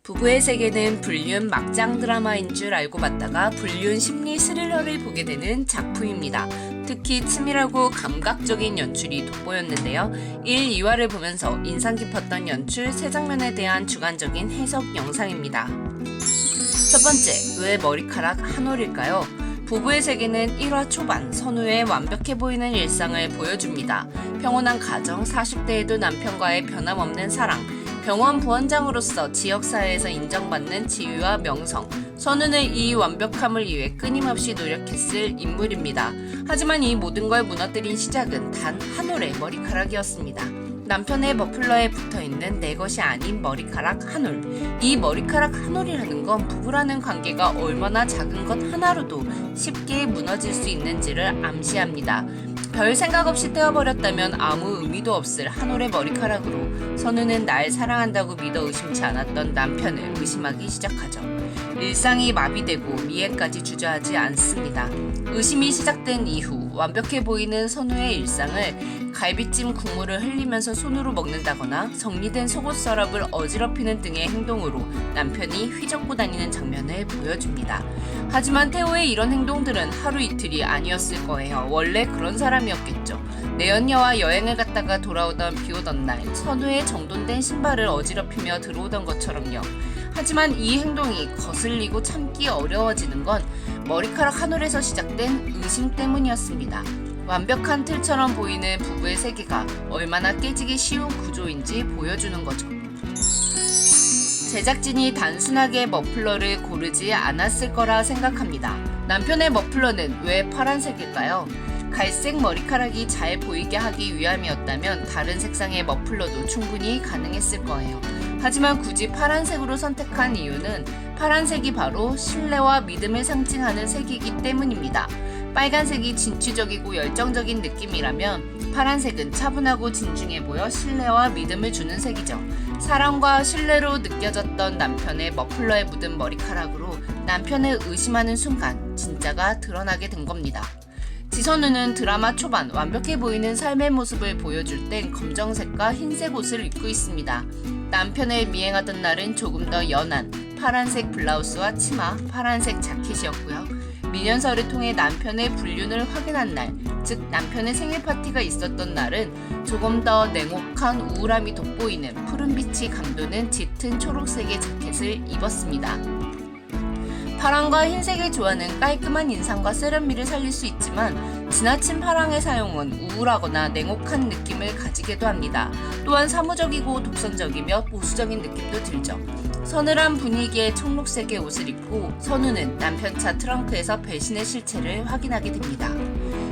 부부의 세계는 불륜 막장 드라마인 줄 알고 봤다가 불륜 심리 스릴러를 보게 되는 작품입니다. 특히 치밀하고 감각적인 연출이 돋보였는데요. 1, 2화를 보면서 인상 깊었던 연출 3장면에 대한 주관적인 해석 영상입니다. 첫 번째, 왜 머리카락 한 올일까요? 부부의 세계는 1화 초반 선우의 완벽해 보이는 일상을 보여줍니다. 평온한 가정, 40대에도 남편과의 변함없는 사랑, 병원 부원장으로서 지역사회에서 인정받는 지위와 명성, 선우는 이 완벽함을 위해 끊임없이 노력했을 인물입니다. 하지만 이 모든 걸 무너뜨린 시작은 단 한 올의 머리카락이었습니다. 남편의 머플러에 붙어있는 내 것이 아닌 머리카락 한 올. 이 머리카락 한 올이라는 건 부부라는 관계가 얼마나 작은 것 하나로도 쉽게 무너질 수 있는지를 암시합니다. 별 생각 없이 떼어버렸다면 아무 의미도 없을 한 올의 머리카락으로 선우는 날 사랑한다고 믿어 의심치 않았던 남편을 의심하기 시작하죠. 일상이 마비되고 미해까지 주저하지 않습니다. 의심이 시작된 이후 완벽해 보이는 선우의 일상을 갈비찜 국물을 흘리면서 손으로 먹는다거나 정리된 속옷 서랍을 어지럽히는 등의 행동으로 남편이 휘젓고 다니는 장면을 보여줍니다. 하지만 태호의 이런 행동들은 하루 이틀이 아니었을 거예요. 원래 그런 사람이었겠죠. 내연녀와 여행을 갔다가 돌아오던 비오던 날 선우의 정돈된 신발을 어지럽히며 들어오던 것처럼요. 하지만 이 행동이 거슬리고 참기 어려워지는 건 머리카락 한 올에서 시작된 의심 때문이었습니다. 완벽한 틀처럼 보이는 부부의 세계가 얼마나 깨지기 쉬운 구조인지 보여주는 거죠. 제작진이 단순하게 머플러를 고르지 않았을 거라 생각합니다. 남편의 머플러는 왜 파란색일까요? 갈색 머리카락이 잘 보이게 하기 위함이었다면 다른 색상의 머플러도 충분히 가능했을 거예요. 하지만 굳이 파란색으로 선택한 이유는 파란색이 바로 신뢰와 믿음을 상징하는 색이기 때문입니다. 빨간색이 진취적이고 열정적인 느낌이라면 파란색은 차분하고 진중해 보여 신뢰와 믿음을 주는 색이죠. 사랑과 신뢰로 느껴졌던 남편의 머플러에 묻은 머리카락으로 남편을 의심하는 순간 진짜가 드러나게 된 겁니다. 지선우는 드라마 초반 완벽해 보이는 삶의 모습을 보여줄 땐 검정색과 흰색 옷을 입고 있습니다. 남편을 미행하던 날은 조금 더 연한 파란색 블라우스와 치마, 파란색 자켓이었고요. 민연서를 통해 남편의 불륜을 확인한 날, 즉 남편의 생일 파티가 있었던 날은 조금 더 냉혹한 우울함이 돋보이는 푸른빛이 감도는 짙은 초록색의 자켓을 입었습니다. 파랑과 흰색의 조화는 깔끔한 인상과 세련미를 살릴 수 있지만 지나친 파랑의 사용은 우울하거나 냉혹한 느낌을 가지게도 합니다. 또한 사무적이고 독선적이며 보수적인 느낌도 들죠. 서늘한 분위기의 청록색의 옷을 입고 선우는 남편 차 트렁크에서 배신의 실체를 확인하게 됩니다.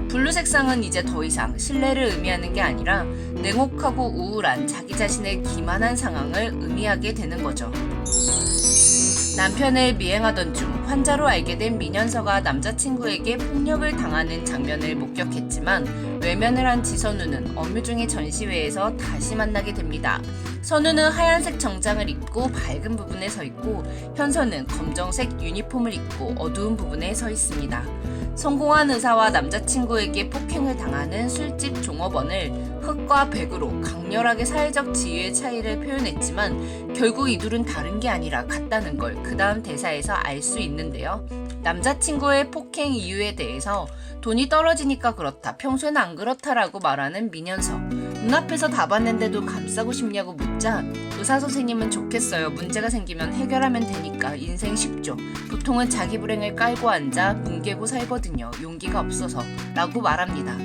블루 색상은 이제 더 이상 신뢰를 의미하는 게 아니라 냉혹하고 우울한 자기 자신의 기만한 상황을 의미하게 되는 거죠. 남편을 미행하던 중 환자로 알게 된 민연서가 남자친구에게 폭력을 당하는 장면을 목격했지만 외면을 한 지선우는 업무 중의 전시회에서 다시 만나게 됩니다. 선우는 하얀색 정장을 입고 밝은 부분에 서 있고 현서는 검정색 유니폼을 입고 어두운 부분에 서 있습니다. 성공한 의사와 남자친구에게 폭행을 당하는 술집 종업원을 흑과 백으로 강렬하게 사회적 지위의 차이를 표현했지만 결국 이 둘은 다른 게 아니라 같다는 걸 그 다음 대사에서 알 수 있는데요. 남자친구의 폭행 이유에 대해서 돈이 떨어지니까 그렇다, 평소엔 안 그렇다라고 말하는 민연서. 눈앞에서 다 봤는데도 감싸고 싶냐고 묻자 의사선생님은 좋겠어요. 문제가 생기면 해결하면 되니까 인생 쉽죠. 보통은 자기 불행을 깔고 앉아 뭉개고 살거든요. 용기가 없어서 라고 말합니다.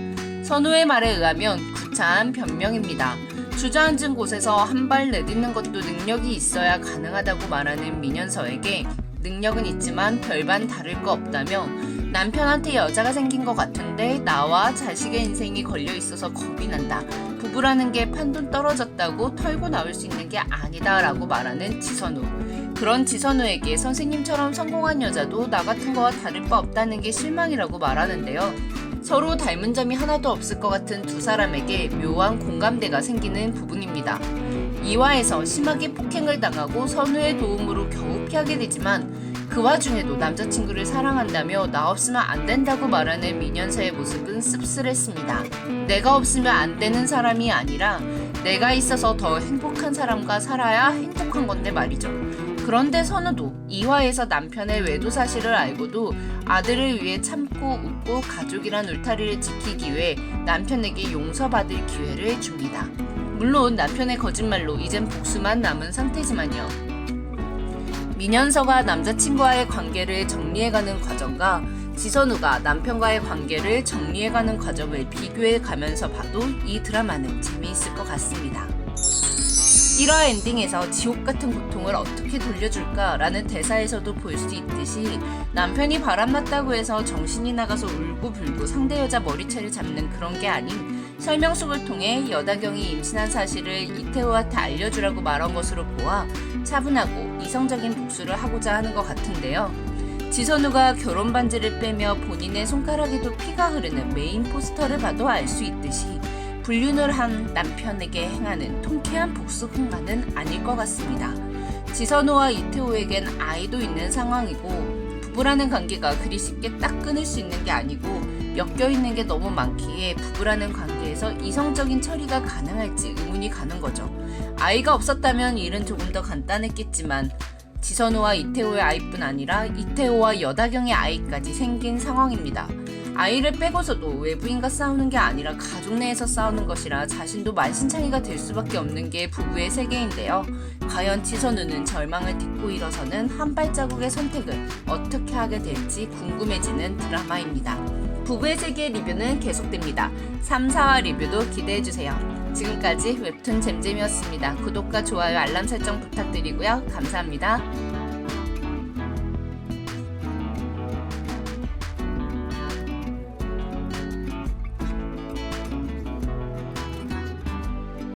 선우의 말에 의하면 구차한 변명입니다. 주저앉은 곳에서 한 발 내딛는 것도 능력이 있어야 가능하다고 말하는 민연서에게 능력은 있지만 별반 다를 거 없다며 남편한테 여자가 생긴 것 같은데 나와 자식의 인생이 걸려있어서 겁이 난다. 부부라는 게 판돈 떨어졌다고 털고 나올 수 있는 게 아니다 라고 말하는 지선우. 그런 지선우에게 선생님처럼 성공한 여자도 나 같은 거와 다를 바 없다는 게 실망이라고 말하는데요. 서로 닮은 점이 하나도 없을 것 같은 두 사람에게 묘한 공감대가 생기는 부분입니다. 2화에서 심하게 폭행을 당하고 선우의 도움으로 겨우 피하게 되지만 그 와중에도 남자친구를 사랑한다며 나 없으면 안 된다고 말하는 민연서의 모습은 씁쓸했습니다. 내가 없으면 안 되는 사람이 아니라 내가 있어서 더 행복한 사람과 살아야 행복한 건데 말이죠. 그런데 선우도 2화에서 남편의 외도 사실을 알고도 아들을 위해 참고 웃고 가족이란 울타리를 지키기 위해 남편에게 용서받을 기회를 줍니다. 물론 남편의 거짓말로 이젠 복수만 남은 상태지만요. 민현서가 남자친구와의 관계를 정리해가는 과정과 지선우가 남편과의 관계를 정리해가는 과정을 비교해가면서 봐도 이 드라마는 재미있을 것 같습니다. 1화 엔딩에서 지옥 같은 고통을 어떻게 돌려줄까라는 대사에서도 볼 수 있듯이 남편이 바람났다고 해서 정신이 나가서 울고불고 상대 여자 머리채를 잡는 그런 게 아닌 설명속을 통해 여다경이 임신한 사실을 이태호한테 알려주라고 말한 것으로 보아 차분하고 이성적인 복수를 하고자 하는 것 같은데요. 지선우가 결혼 반지를 빼며 본인의 손가락에도 피가 흐르는 메인 포스터를 봐도 알 수 있듯이 불륜을 한 남편에게 행하는 통쾌한 복수 흥마는 아닐 것 같습니다. 지선우와 이태호에겐 아이도 있는 상황이고 부부라는 관계가 그리 쉽게 딱 끊을 수 있는 게 아니고 엮여있는 게 너무 많기에 부부라는 관계에서 이성적인 처리가 가능할지 의문이 가는 거죠. 아이가 없었다면 일은 조금 더 간단했겠지만 지선우와 이태호의 아이뿐 아니라 이태호와 여다경의 아이까지 생긴 상황입니다. 아이를 빼고서도 외부인과 싸우는 게 아니라 가족 내에서 싸우는 것이라 자신도 만신창이가 될 수밖에 없는 게 부부의 세계인데요. 과연 지선우는 절망을 딛고 일어서는 한 발자국의 선택을 어떻게 하게 될지 궁금해지는 드라마입니다. 부부의 세계 리뷰는 계속됩니다. 3, 4화 리뷰도 기대해주세요. 지금까지 웹툰 잼잼이었습니다. 구독과 좋아요, 알람 설정 부탁드리고요. 감사합니다.